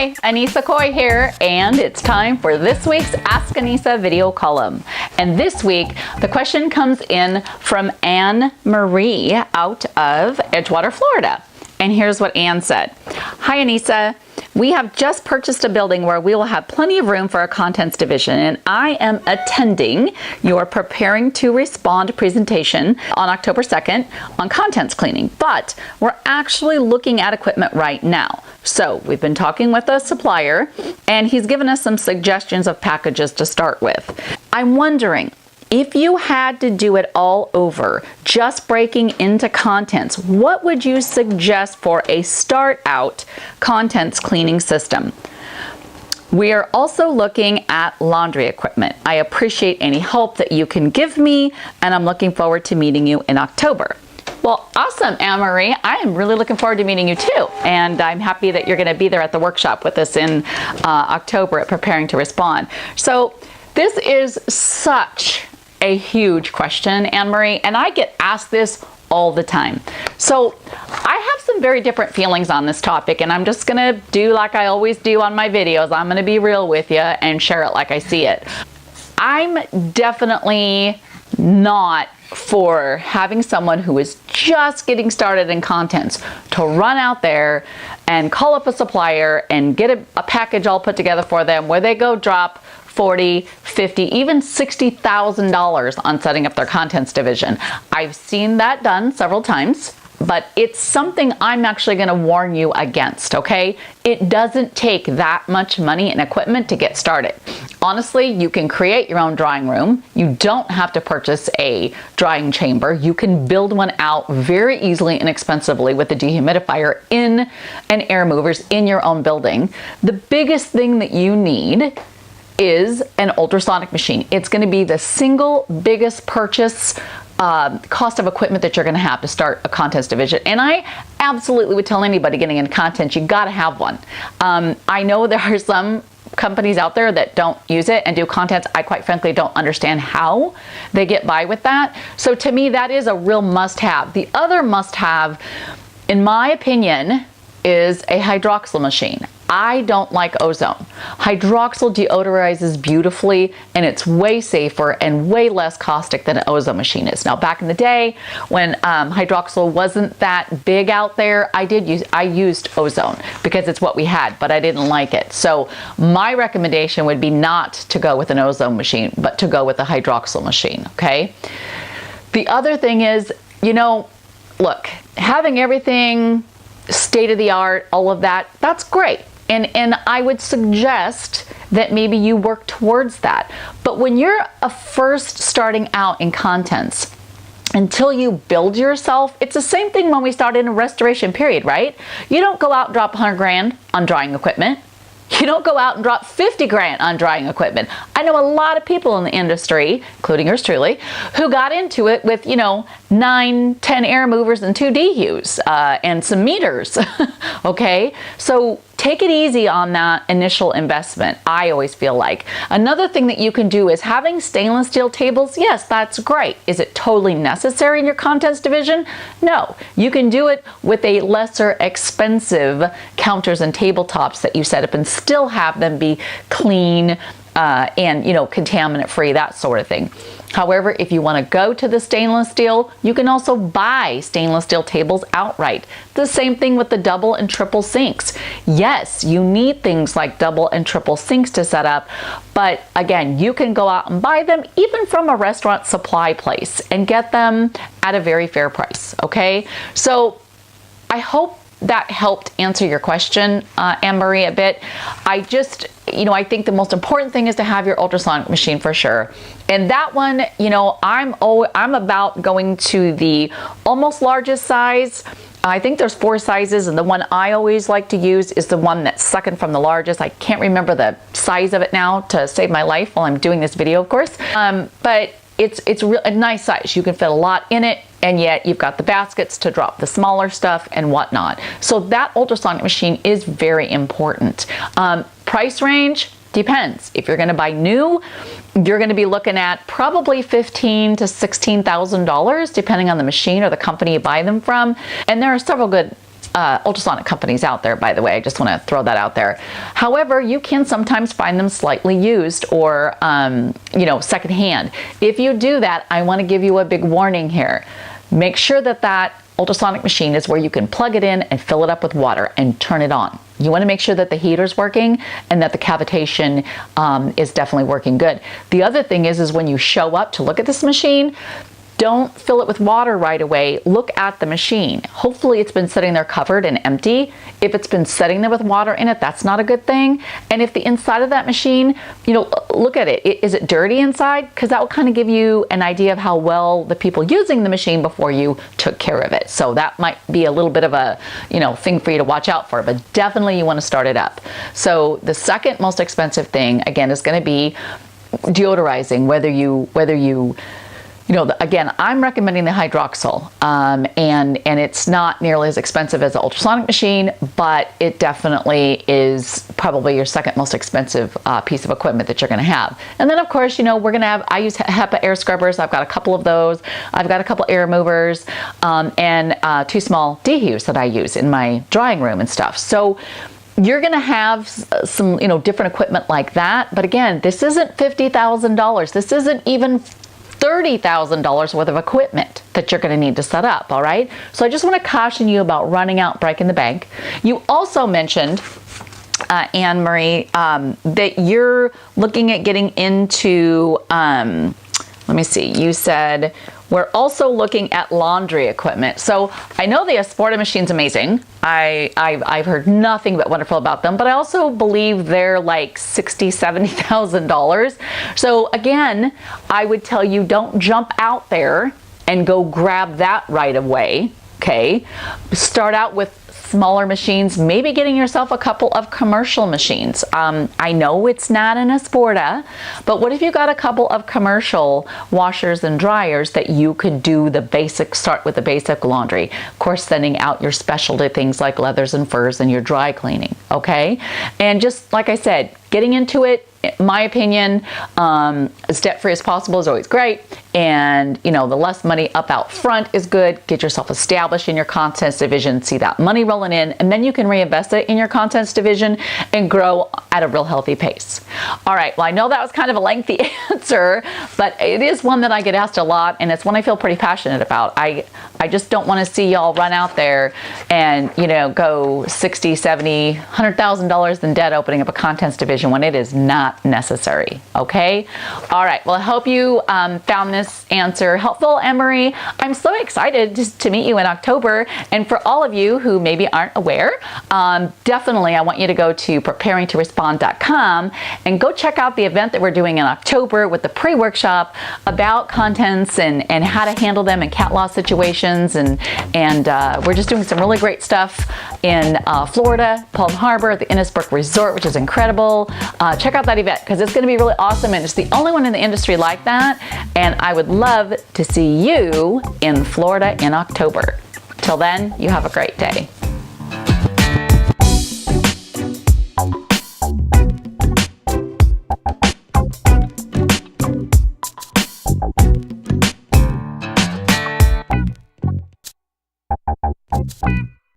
Hi, Anissa Coy here, and it's time for this week's Ask Anissa video column. And this week, the question comes in from Anne Marie out of Edgewater, Florida. And here's what Anne said. Hi, Anissa. We have just purchased a building where we will have plenty of room for our contents division, and I am attending your Preparing to Respond presentation on October 2nd on contents cleaning, but we're actually looking at equipment right now. So we've been talking with a supplier, and he's given us some suggestions of packages to start with. I'm wondering, if you had to do it all over, just breaking into contents, what would you suggest for a start out contents cleaning system? We are also looking at laundry equipment. I appreciate any help that you can give me, and I'm looking forward to meeting you in October. Well, awesome, Anne-Marie. I am really looking forward to meeting you too. And I'm happy that you're gonna be there at the workshop with us in October at Preparing to Respond. So this is such a huge question, Anne-Marie, and I get asked this all the time. So I have some very different feelings on this topic, and I'm just gonna do like I always do on my videos. I'm gonna be real with you and share it like I see it. I'm definitely not for having someone who is just getting started in contents to run out there and call up a supplier and get a package all put together for them where they go drop $40, $50, even $60,000 on setting up their contents division. I've seen that done several times, but it's something I'm actually going to warn you against, okay? It doesn't take that much money and equipment to get started. Honestly, you can create your own drying room. You don't have to purchase a drying chamber. You can build one out very easily and inexpensively with a dehumidifier and air movers in your own building. The biggest thing that you need is an ultrasonic machine. It's going to be the single biggest purchase cost of equipment that you're going to have to start a contents division. And I absolutely would tell anybody getting into content, you got to have one. I know there are some companies out there that don't use it and do contents. I quite frankly don't understand how they get by with that. So to me, that is a real must-have. The other must-have, in my opinion, is a hydroxyl machine. I don't like ozone. Hydroxyl deodorizes beautifully, and it's way safer and way less caustic than an ozone machine is. Now, back in the day when hydroxyl wasn't that big out there, I used ozone because it's what we had, but I didn't like it. So my recommendation would be not to go with an ozone machine, but to go with a hydroxyl machine, okay? The other thing is, you know, look, having everything state of the art, all of that, that's great. And I would suggest that maybe you work towards that. But when you're first starting out in contents, until you build yourself, it's the same thing when we started in a restoration period, right? You don't go out and drop 100 grand on drying equipment. You don't go out and drop 50 grand on drying equipment. I know a lot of people in the industry, including yours truly, who got into it with, 9, 10 air movers and 2 dehus and some meters, okay? So take it easy on that initial investment, I always feel like. Another thing that you can do is having stainless steel tables. Yes, that's great. Is it totally necessary in your contents division? No. You can do it with a lesser expensive counters and tabletops that you set up and still have them be clean and contaminant free, that sort of thing. However, if you want to go to the stainless steel, you can also buy stainless steel tables outright. The same thing with the double and triple sinks. Yes, you need things like double and triple sinks to set up, but again, you can go out and buy them even from a restaurant supply place and get them at a very fair price, okay? So I hope that helped answer your question, Anne-Marie, a bit. I think the most important thing is to have your ultrasonic machine for sure. And that one, I'm about going to the almost largest size. I think there's 4 sizes, and the one I always like to use is the one that's second from the largest. I can't remember the size of it now to save my life while I'm doing this video, of course. But it's a nice size. You can fit a lot in it, and yet you've got the baskets to drop the smaller stuff and whatnot. So that ultrasonic machine is very important. Price range depends. If you're going to buy new, you're going to be looking at probably $15,000 to $16,000, depending on the machine or the company you buy them from. And there are several good ultrasonic companies out there, by the way. I just want to throw that out there. However, you can sometimes find them slightly used or, secondhand. If you do that, I want to give you a big warning here. Make sure that ultrasonic machine is where you can plug it in and fill it up with water and turn it on. You want to make sure that the heater's working and that the cavitation is definitely working good. The other thing is when you show up to look at this machine, don't fill it with water right away. Look at the machine. Hopefully it's been sitting there covered and empty. If it's been sitting there with water in it, that's not a good thing. And if the inside of that machine, look at it. Is it dirty inside? Because that will kind of give you an idea of how well the people using the machine before you took care of it. So that might be a little bit of a, thing for you to watch out for, but definitely you want to start it up. So the second most expensive thing, again, is going to be deodorizing, whether you again, I'm recommending the hydroxyl, and it's not nearly as expensive as the ultrasonic machine, but it definitely is probably your second most expensive piece of equipment that you're going to have. And then, of course, I use HEPA air scrubbers. I've got a couple of those. I've got a couple air movers, and 2 small dehus that I use in my drying room and stuff. So you're going to have some, different equipment like that. But again, this isn't $50,000. This isn't even $30,000 worth of equipment that you're going to need to set up, all right? So I just want to caution you about running out, breaking the bank. You also mentioned, Anne Marie, that you're looking at getting into, let me see, you said, we're also looking at laundry equipment. So I know the Esporta machine's amazing. I've heard nothing but wonderful about them, but I also believe they're like $60,000, $70,000. So again, I would tell you, don't jump out there and go grab that right away, okay? Start out with smaller machines, maybe getting yourself a couple of commercial machines. I know it's not an Esporta, but what if you got a couple of commercial washers and dryers that you could do start with the basic laundry. Of course, sending out your specialty things like leathers and furs and your dry cleaning, okay? And just like I said, getting into it, in my opinion, as debt-free as possible is always great. And, the less money up out front is good. Get yourself established in your contents division, see that money rolling in, and then you can reinvest it in your contents division and grow at a real healthy pace. All right, well, I know that was kind of a lengthy answer, but it is one that I get asked a lot, and it's one I feel pretty passionate about. I just don't want to see y'all run out there and, go $60,000, $70,000, $100,000 in debt opening up a contents division when it is not necessary, okay? All right, well, I hope you found this answer helpful, Emery. I'm so excited to meet you in October, and for all of you who maybe aren't aware, definitely I want you to go to preparingtorespond.com and go check out the event that we're doing in October with the pre-workshop about contents and how to handle them in cat loss situations, and we're just doing some really great stuff in Florida, Palm Harbor, at the Innisbrook Resort, which is incredible. Check out that event because it's going to be really awesome, and it's the only one in the industry like that, and I would love to see you in Florida in October. Till then, you have a great day.